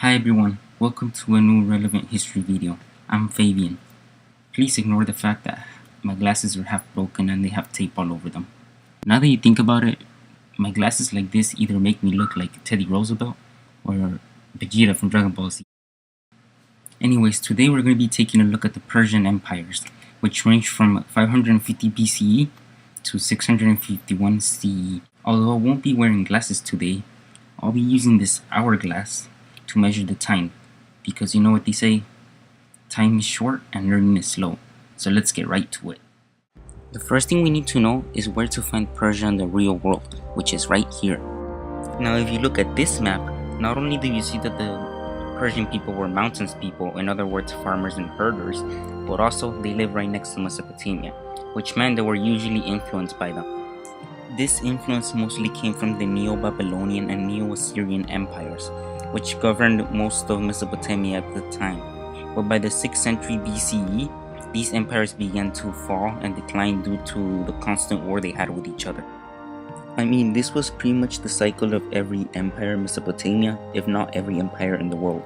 Hi everyone, welcome to a new relevant history video. I'm Fabian. Please ignore the fact that my glasses are half broken and they have tape all over them. Now that you think about it, my glasses like this either make me look like Teddy Roosevelt or Vegeta from Dragon Ball Z. Anyways, today we're going to be taking a look at the Persian Empires, which range from 550 BCE to 651 CE. Although I won't be wearing glasses today, I'll be using this hourglass to measure the time, because you know what they say, time is short and learning is slow. So let's get right to it. The first thing we need to know is where to find Persia in the real world, which is right here. Now if you look at this map, not only do you see that the Persian people were mountains people, in other words farmers and herders, but also they live right next to Mesopotamia, which meant they were usually influenced by them. This influence mostly came from the Neo-Babylonian and Neo-Assyrian empires, which governed most of Mesopotamia at the time. But by the 6th century BCE, these empires began to fall and decline due to the constant war they had with each other. I mean, this was pretty much the cycle of every empire in Mesopotamia, if not every empire in the world.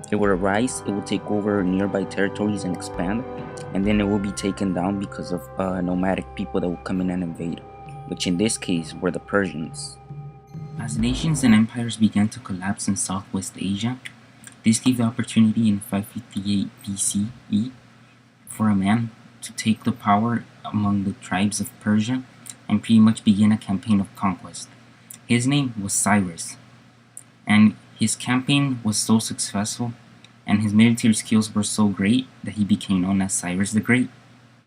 It would arise, it would take over nearby territories and expand, and then it will be taken down because of nomadic people that would come in and invade, which in this case were the Persians. As nations and empires began to collapse in Southwest Asia, this gave the opportunity in 558 BCE for a man to take the power among the tribes of Persia and pretty much begin a campaign of conquest. His name was Cyrus, and his campaign was so successful and his military skills were so great that he became known as Cyrus the Great.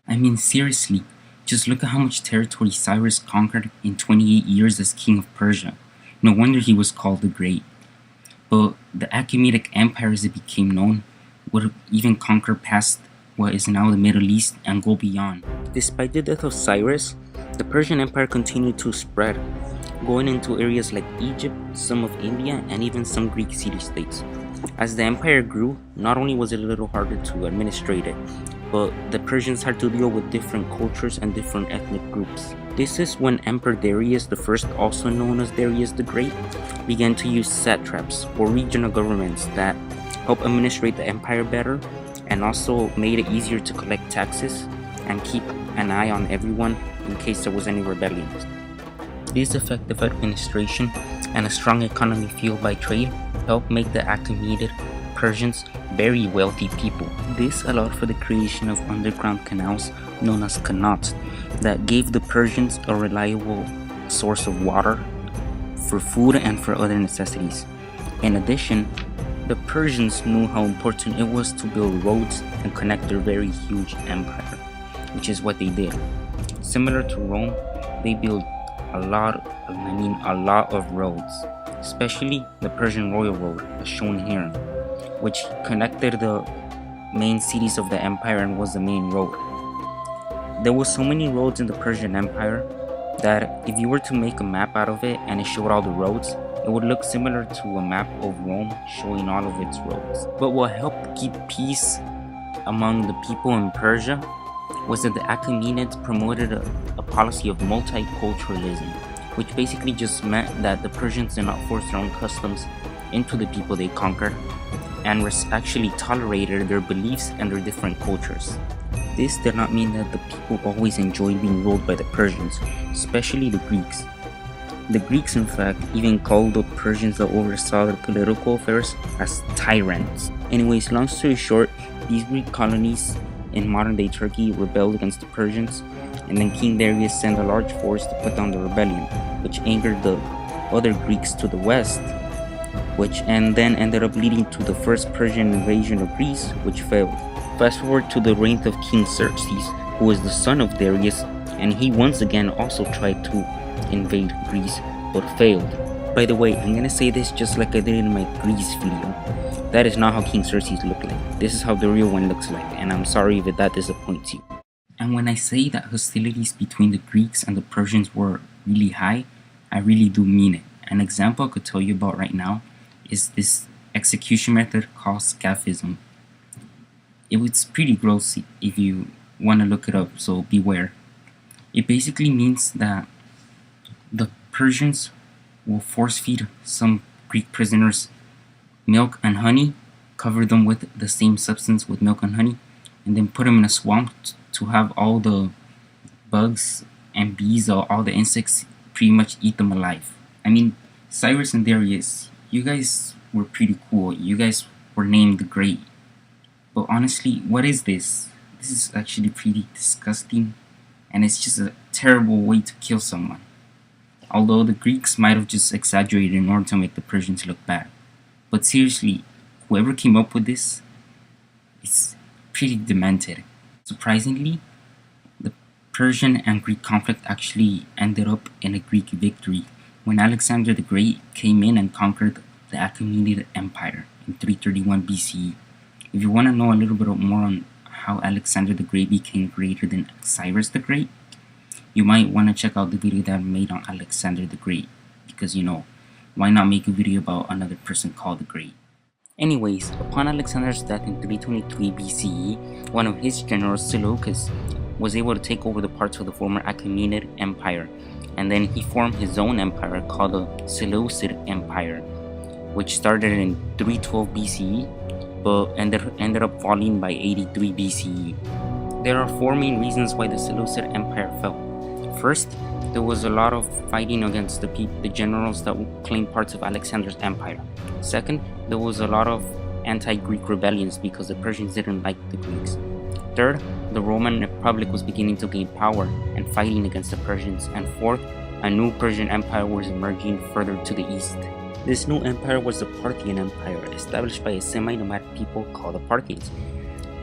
I mean, seriously, just look at how much territory Cyrus conquered in 28 years as king of Persia. No wonder he was called the Great. But the Achaemenid Empire, as it became known, would even conquer past what is now the Middle East and go beyond. Despite the death of Cyrus, the Persian Empire continued to spread, going into areas like Egypt, some of India, and even some Greek city-states. As the empire grew, not only was it a little harder to administrate it, but the Persians had to deal with different cultures and different ethnic groups. This is when Emperor Darius I, also known as Darius the Great, began to use satraps or regional governments that helped administrate the empire better and also made it easier to collect taxes and keep an eye on everyone in case there was any rebellions. This effective administration and a strong economy fueled by trade helped make the Achaemenid Persians very wealthy people. This allowed for the creation of underground canals known as qanats that gave the Persians a reliable source of water for food and for other necessities. In addition, the Persians knew how important it was to build roads and connect their very huge empire, which is what they did. Similar to Rome, they built a lot of roads, especially the Persian Royal Road, as shown here, which connected the main cities of the empire and was the main road. There were so many roads in the Persian Empire that if you were to make a map out of it and it showed all the roads, it would look similar to a map of Rome showing all of its roads. But what helped keep peace among the people in Persia was that the Achaemenids promoted a policy of multiculturalism, which basically just meant that the Persians did not force their own customs into the people they conquered and actually tolerated their beliefs and their different cultures. This did not mean that the people always enjoyed being ruled by the Persians, especially the Greeks. The Greeks, in fact, even called the Persians that oversaw their political affairs as tyrants. Anyways, long story short, these Greek colonies in modern-day Turkey rebelled against the Persians, and then King Darius sent a large force to put down the rebellion, which angered the other Greeks to the west, and then ended up leading to the first Persian invasion of Greece, which failed. Fast forward to the reign of King Xerxes, who was the son of Darius, and he once again also tried to invade Greece, but failed. By the way, I'm gonna say this just like I did in my Greece video. That is not how King Xerxes looked like. This is how the real one looks like, and I'm sorry if that disappoints you. And when I say that hostilities between the Greeks and the Persians were really high, I really do mean it. An example I could tell you about right now is this execution method called scaphism. It was pretty gross if you want to look it up, so beware. It basically means that the Persians will force feed some Greek prisoners milk and honey, cover them with the same substance with milk and honey, and then put them in a swamp to have all the bugs and bees or all the insects pretty much eat them alive. I mean, Cyrus and Darius, you guys were pretty cool. You guys were named the Great. But honestly, what is this? This is actually pretty disgusting, and it's just a terrible way to kill someone. Although the Greeks might have just exaggerated in order to make the Persians look bad. But seriously, whoever came up with this, it's pretty demented. Surprisingly, the Persian and Greek conflict actually ended up in a Greek victory when Alexander the Great came in and conquered the Achaemenid Empire in 331 BCE. If you want to know a little bit more on how Alexander the Great became greater than Cyrus the Great, you might want to check out the video that I made on Alexander the Great, because why not make a video about another person called the Great? Anyways, upon Alexander's death in 323 BCE, one of his generals, Seleucus, was able to take over the parts of the former Achaemenid Empire, and then he formed his own empire called the Seleucid Empire, which started in 312 BCE, but ended up falling by 83 BCE. There are four main reasons why the Seleucid Empire fell. First, there was a lot of fighting against the generals that claimed parts of Alexander's empire. Second, there was a lot of anti-Greek rebellions because the Persians didn't like the Greeks. Third, the Roman Republic was beginning to gain power and fighting against the Persians. And fourth, a new Persian Empire was emerging further to the east. This new empire was the Parthian Empire, established by a semi-nomadic people called the Parthians.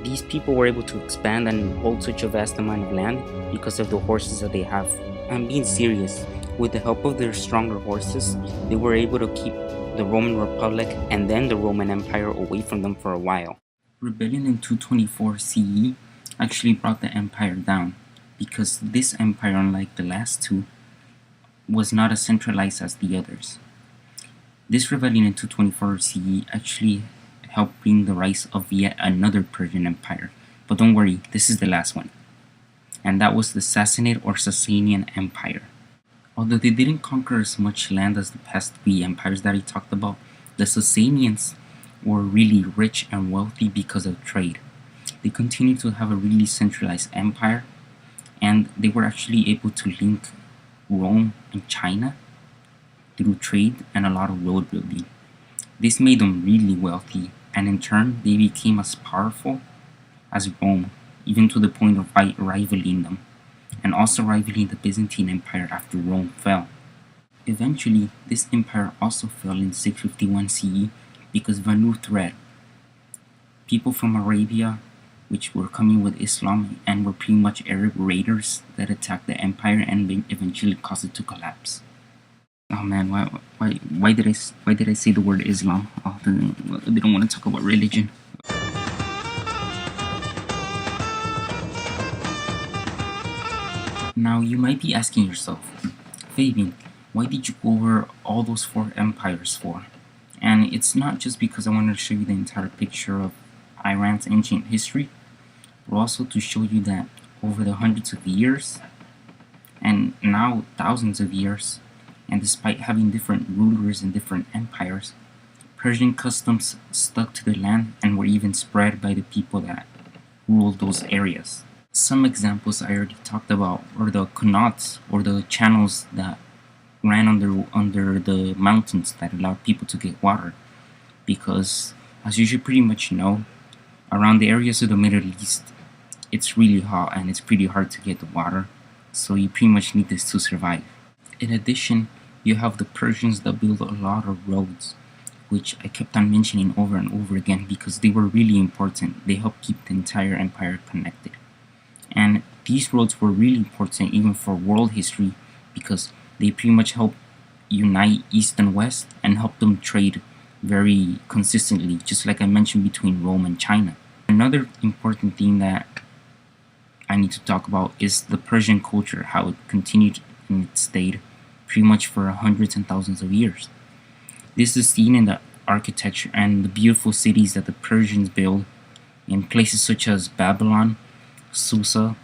These people were able to expand and hold such a vast amount of land because of the horses that they have. I'm being serious. With the help of their stronger horses, they were able to keep the Roman Republic and then the Roman Empire away from them for a while. Rebellion in 224 CE actually brought the empire down, because this empire, unlike the last two, was not as centralized as the others. This rebellion in 224 CE actually helped bring the rise of yet another Persian Empire. But don't worry, this is the last one. And that was the Sassanid or Sasanian Empire. Although they didn't conquer as much land as the past three empires that I talked about, the Sasanians were really rich and wealthy because of trade. They continued to have a really centralized empire, and they were actually able to link Rome and China through trade and a lot of road building. This made them really wealthy, and in turn they became as powerful as Rome, even to the point of rivaling them, and also rivaling the Byzantine Empire after Rome fell. Eventually, this empire also fell in 651 CE because of a new threat. People from Arabia, which were coming with Islam and were pretty much Arab raiders that attacked the empire and eventually caused it to collapse. Oh man, why did I say the word Islam? Oh, they don't want to talk about religion. Now you might be asking yourself, Fabian, why did you go over all those four empires for? And it's not just because I wanted to show you the entire picture of Iran's ancient history, but also to show you that over the hundreds of years, and now thousands of years, and despite having different rulers and different empires, Persian customs stuck to the land and were even spread by the people that ruled those areas. Some examples I already talked about were the qanats, or the channels that ran under the mountains that allowed people to get water, because as you should pretty much know, around the areas of the Middle East, it's really hot and it's pretty hard to get the water, so you pretty much need this to survive. In addition, you have the Persians that build a lot of roads, which I kept on mentioning over and over again because they were really important. They helped keep the entire empire connected. And these roads were really important even for world history because they pretty much helped unite East and West and help them trade very consistently, just like I mentioned between Rome and China. Another important thing that I need to talk about is the Persian culture, how it continued and it stayed pretty much for hundreds and thousands of years. This is seen in the architecture and the beautiful cities that the Persians built in places such as Babylon, Susa,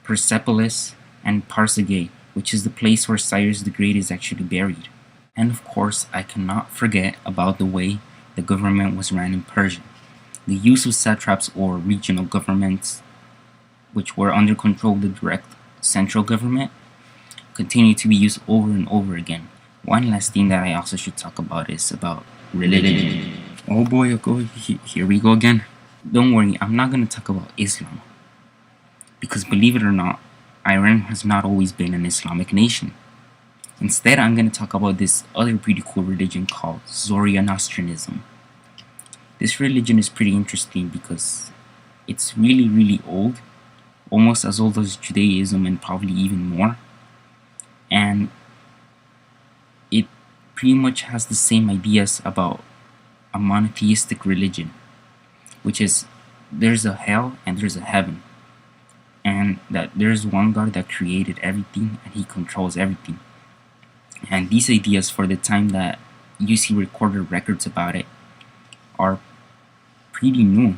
Persepolis, and Parsegais, which is the place where Cyrus the Great is actually buried. And of course, I cannot forget about the way the government was ran in Persia. The use of satraps or regional governments, which were under control of the direct central government, continued to be used over and over again. One last thing that I also should talk about is about religion. Oh boy, here we go again. Don't worry, I'm not going to talk about Islam. Because believe it or not, Iran has not always been an Islamic nation. Instead, I'm going to talk about this other pretty cool religion called Zoroastrianism. This religion is pretty interesting because it's really old, almost as old as Judaism and probably even more. And it pretty much has the same ideas about a monotheistic religion, which is there's a hell and there's a heaven, and that there's one God that created everything and he controls everything. And these ideas, for the time that you see recorded records about it, are pretty new.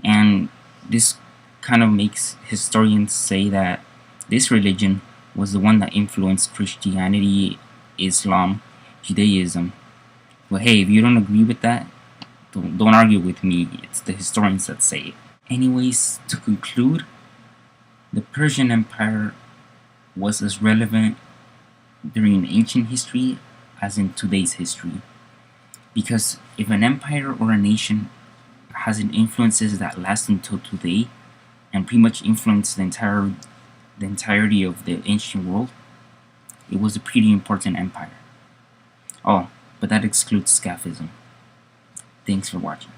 And this kind of makes historians say that this religion was the one that influenced Christianity, Islam, Judaism. But hey, if you don't agree with that, don't argue with me. It's the historians that say it. Anyways, to conclude, the Persian Empire was as relevant during ancient history as in today's history. Because if an empire or a nation has influences that last until today and pretty much influence the entirety of the ancient world, it was a pretty important empire. Oh, but that excludes Scaphism. Thanks for watching.